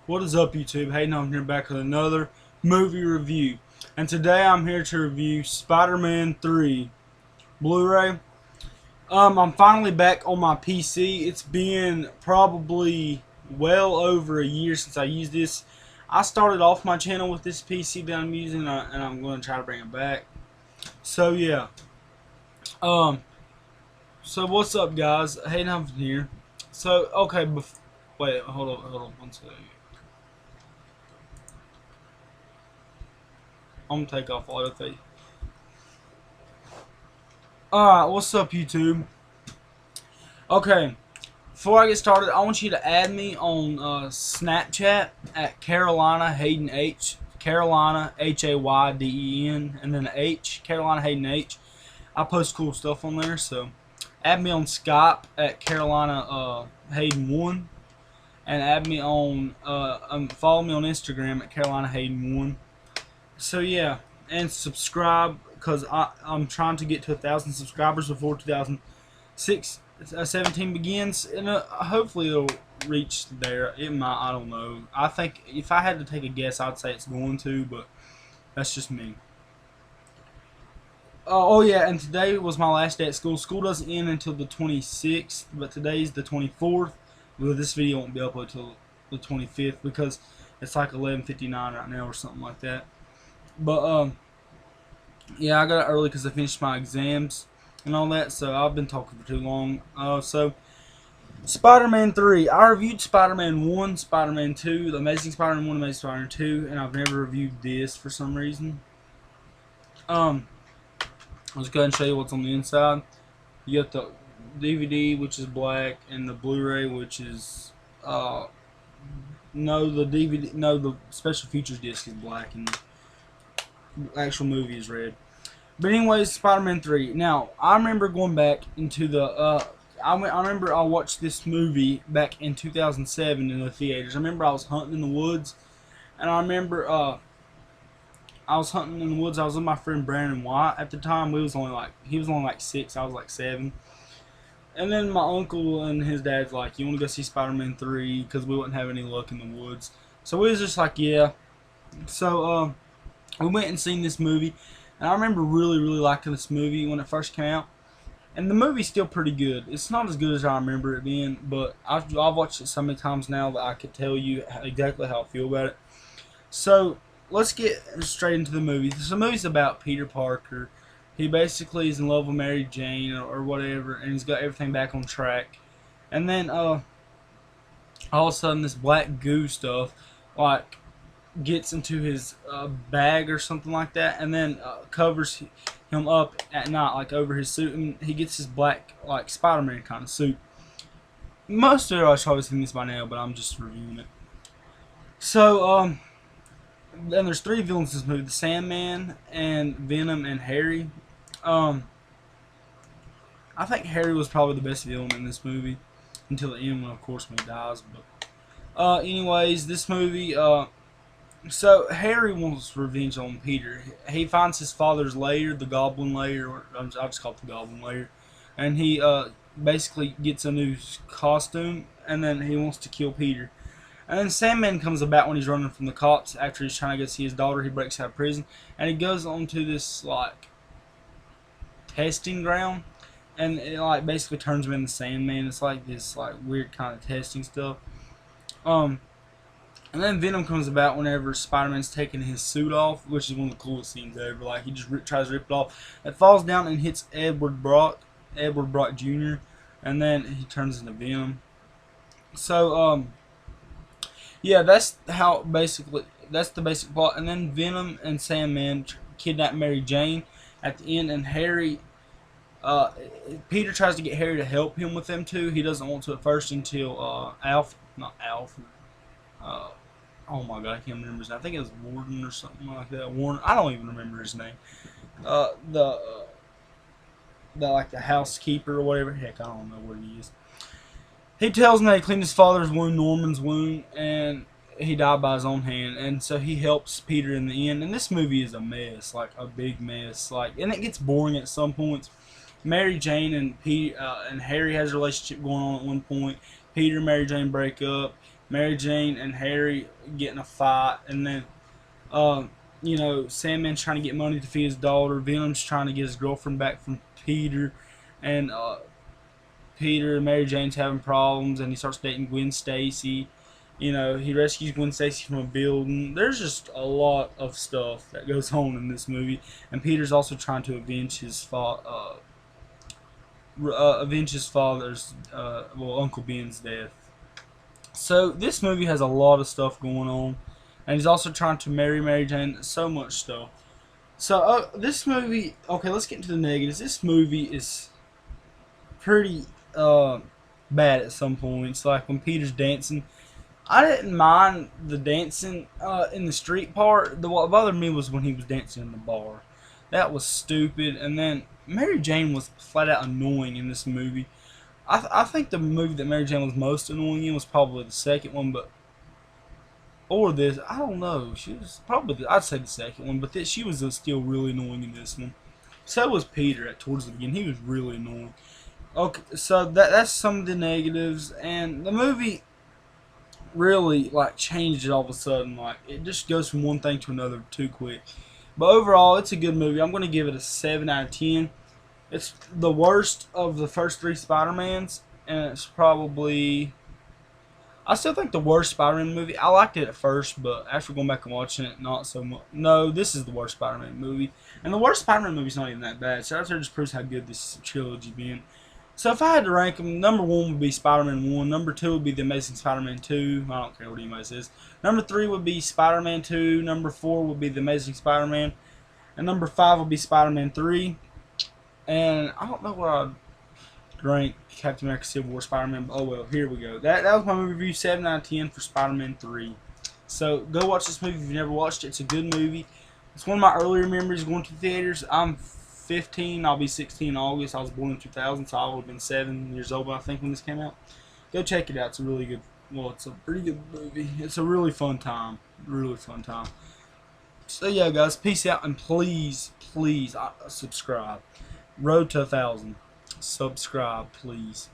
What is up, YouTube? Hayden, I'm here back with another movie review. And today I'm here to review Spider-Man 3 Blu-ray. I'm finally back on my PC. It's been probably well over a year since I used this. I started off my channel with this PC that I'm using, and I'm going to try to bring it back. So, yeah. Um, so what's up, guys? Hayden, I'm here. So, okay, wait, hold on one second. I'm gonna take off autofade. Alright, what's up, YouTube? Okay, before I get started, I want you to add me on Snapchat at Carolina Hayden H. Carolina Hayden, and then H. Carolina Hayden H. I post cool stuff on there, so add me on Skype at Carolina Hayden 1, and add me on follow me on Instagram at Carolina Hayden 1. So yeah, and subscribe, because I'm trying to get to 1,000 subscribers before 2017 begins, and hopefully it'll reach there. It might, I don't know. I think if I had to take a guess, I'd say it's going to, but that's just me. Oh yeah, and today was my last day at school. School doesn't end until the 26th, but today's the 24th. Well, this video won't be uploaded until the 25th because it's like 11:59 right now or something like that. But yeah, I got it early because I finished my exams and all that, so I've been talking for too long. So Spider-Man 3. I reviewed Spider-Man 1, Spider-Man 2, The Amazing Spider-Man 1, Amazing Spider-Man 2, and I've never reviewed this for some reason. I'll just go ahead and show you what's on the inside. You got the DVD, which is black, and the Blu-ray, which is the special features disc is black, and the actual movie is red. But anyways, Spider-Man 3. Now, I remember going back into the I remember I watched this movie back in 2007 in the theaters. I remember I was hunting in the woods, and I remember I was hunting in the woods. I was with my friend Brandon White at the time. He was only like 6, I was like 7. And then my uncle and his dad's like, "You want to go see Spider-Man 3?" Because we wouldn't have any luck in the woods. So we was just like, "Yeah." So we went and seen this movie, and I remember really liking this movie when it first came out. And the movie's still pretty good. It's not as good as I remember it being, but I've watched it so many times now that I could tell you exactly how I feel about it. So let's get straight into the movie. So the movie's about Peter Parker. He basically is in love with Mary Jane or whatever, and he's got everything back on track. And then all of a sudden, this black goo stuff like gets into his bag or something like that, and then covers him up at night, like over his suit, and he gets his black, like Spider-Man kind of suit. Most of everybody's probably seen this by now, but I'm just reviewing it. So then there's 3 villains in this movie: the Sandman, and Venom, and Harry. I think Harry was probably the best villain in this movie until the end, when of course when he dies. But anyways, this movie. So Harry wants revenge on Peter. He finds his father's lair, the Goblin Lair, or I'll just call it the Goblin Lair, and he basically gets a new costume, and then he wants to kill Peter. And then Sandman comes about when he's running from the cops after he's trying to go see his daughter. He breaks out of prison, and he goes on to this like testing ground, and it like basically turns him into Sandman. It's like this like weird kind of testing stuff. And then Venom comes about whenever Spider-Man's taking his suit off, which is one of the coolest scenes ever. Like, he just tries to rip it off. It falls down and hits Edward Brock Jr., and then he turns into Venom. So, yeah, that's the basic plot. And then Venom and Sandman kidnap Mary Jane at the end, and Harry, Peter tries to get Harry to help him with them too. He doesn't want to at first until oh my god, I can't remember his name. I think it was Warden or something like that. Warden, I don't even remember his name. The like the housekeeper or whatever. Heck, I don't know what he is. He tells him that he cleaned his father's wound, Norman's wound, and he died by his own hand. And so he helps Peter in the end. And this movie is a mess, like a big mess. Like, and it gets boring at some points. Mary Jane and Harry has a relationship going on at one point. Peter and Mary Jane break up. Mary Jane and Harry get in a fight, and then you know, Sandman's trying to get money to feed his daughter. Venom's trying to get his girlfriend back from Peter, and Peter and Mary Jane's having problems, and he starts dating Gwen Stacy. You know, he rescues Gwen Stacy from a building. There's just a lot of stuff that goes on in this movie, and Peter's also trying to avenge his father's, well, Uncle Ben's death. So this movie has a lot of stuff going on, and he's also trying to marry Mary Jane. So much stuff. So this movie, okay, let's get into the negatives. This movie is pretty bad at some points. Like when Peter's dancing, I didn't mind the dancing in the street part. What bothered me was when he was dancing in the bar. That was stupid. And then Mary Jane was flat out annoying in this movie. I think the movie that Mary Jane was most annoying in was probably the second one, but or this, I don't know. She was probably I'd say the second one, but she was still really annoying in this one. So was Peter towards the beginning. He was really annoying. Okay, so that's some of the negatives, and the movie really like changed it all of a sudden. Like it just goes from one thing to another too quick. But overall, it's a good movie. I'm going to give it a 7 out of 10. It's the worst of the first 3 Spider-Mans, and it's probably, I still think the worst Spider-Man movie. I liked it at first, but after going back and watching it, not so much. No, this is the worst Spider-Man movie, and the worst Spider-Man movie's not even that bad. So that just proves how good this trilogy been. So if I had to rank them, number 1 would be Spider-Man 1. Number 2 would be The Amazing Spider-Man 2. I don't care what anybody says. Number 3 would be Spider-Man 2. Number 4 would be The Amazing Spider-Man. And number 5 would be Spider-Man 3. And I don't know what I'd rank Captain America Civil War, Spider-Man. Oh well, here we go. That was my movie review, 7 out of 10 for Spider-Man 3. So go watch this movie if you've never watched it. It's a good movie. It's one of my earlier memories going to the theaters. I'm 15. I'll be 16 in August. I was born in 2000, so I would have been 7 years old, I think, when this came out. Go check it out. It's a really good, well, it's a pretty good movie. It's a really fun time. Really fun time. So yeah, guys, peace out, and please subscribe. Road to 1,000. Subscribe, please.